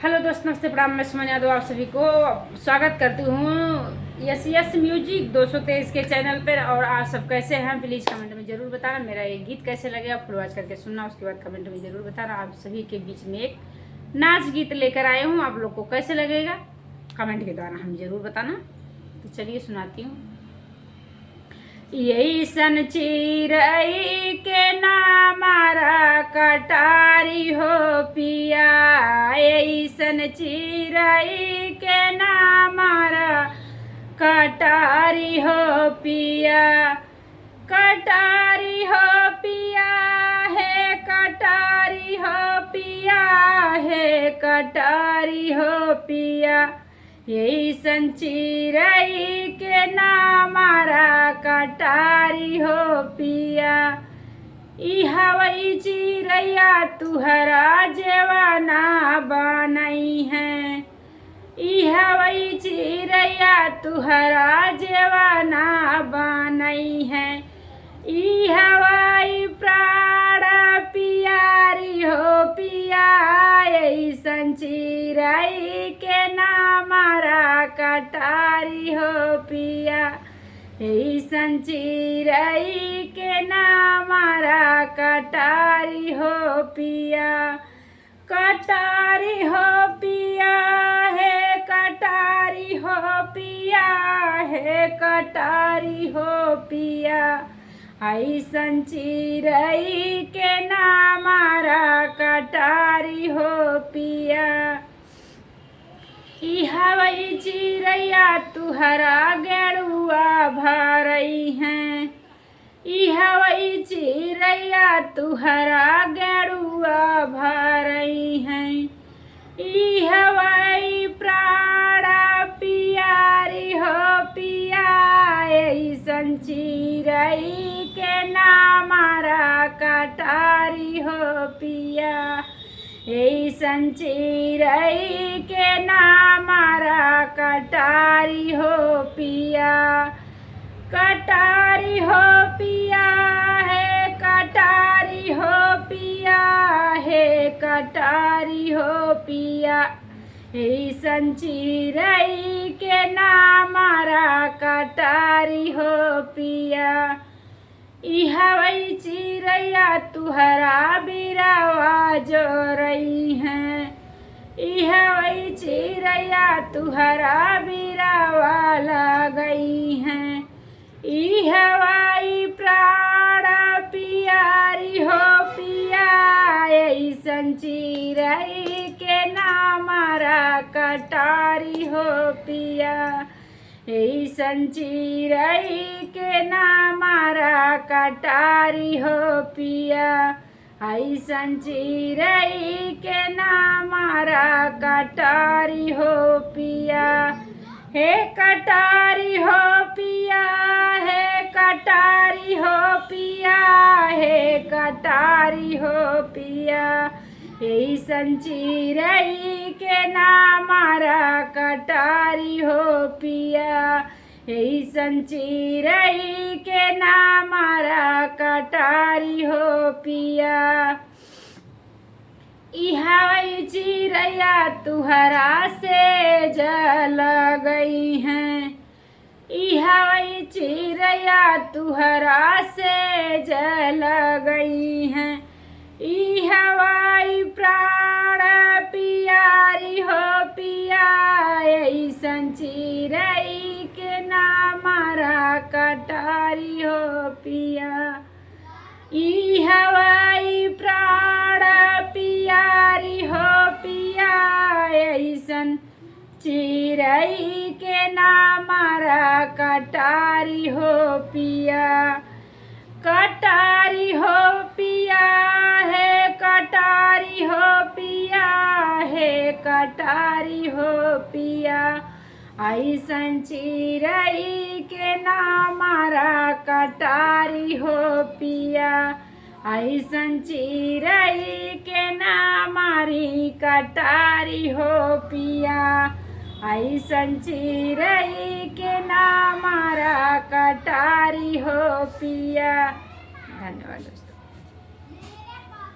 Hello दोस्त, नमस्ते, प्रणाम। मैं सुमन यादव आप सभी को स्वागत करती हूँ यस यस म्यूजिक 223 के चैनल पर। और आप सब कैसे हैं प्लीज़ कमेंट में ज़रूर बताना। मेरा ये गीत कैसे लगेगा फुल वॉच करके सुनना, उसके बाद कमेंट में ज़रूर बताना। आप सभी के बीच में एक नाच गीत लेकर आए हूँ, आप लोग को कैसे लगेगा कमेंट के द्वारा हम ज़रूर बताना। तो चलिए सुनाती हूँ। यही सन चिरई के नामारा कटारी हो पिया, यही सन चिरई के नामारा कटारी हो पिया, कटारी हो पिया है, कटारी हो पिया है, कटारी हो पिया, यही सन चिरई के नामारा कटारी हो पिया। ई हवाई चिरैया तुहरा जेवाना बनई है, ई हवाई चिरैया तुहरा जेवाना बनई है, ई हवाई प्राण पियारी हो पिया, ऐसन चिरई के नामारा कटारी हो पिया, ऐसन चिरई के नामारा कटारी हो पिया, कटारी हो पिया है, कटारी हो पिया है, कटारी हो पिया, ऐसन चिरई के नामारा कटारी हो पिया। ई हवाई चिरैया तुहरा गेरुआ भरई हैं, ई हवाई चिरैया तुहरा गेरुआ भरई हैं, ई हवाई प्राण पियारी हो पिया, ऐसन चिरई के नामारा कटारी हो पिया, ऐसन चिरई के नामारा कटारी हो पिया, कटारी हो पिया है, कटारी हो पिया है, कटारी हो पिया, ऐसन चिरई के नामारा कटारी हो पिया। ई हवाई चिरैया तुहरा बिरावा जोरई हैं, ई हवाई चिरैया तुहरा बिरावा लगई हैं, ई हवाई प्राण पियारी हो पिया, ऐसन चिरई के नामारा कटारी हो पिया, ऐसन चिरई के नामारा कटारी हो पिया, ऐसन चिरई के नामारा कटारी हो पिया, हे कटारी हो पिया है, कटारी हो पिया है, कटारी हो पिया, ऐसन चिरई के नामारा कटारी हो पिया, ऐसन चिरई के नामारा कटारी हो पिया। ई हवाई चिरैया तुहरा से जल गई हैं, ई हवाई चिरैया तुहरा से जल गई हैं, ई हवाई प्राण पियारी हो पिया, ऐसन चिरई के नामारा कटारी हो पिया, ई हवाई प्राण पियारी हो पिया, ऐसन चिरई के नामारा कटारी हो पिया, कटारी हो पिया है, कटारी हो पिया है, कटारी हो पिया, ऐसन चिरई के नामारा कटारी हो पिया, ऐसन चिरई के नामारी कटारी हो पिया, ऐसन चिरई के नामारा कटारी हो पिया। धन्यवाद।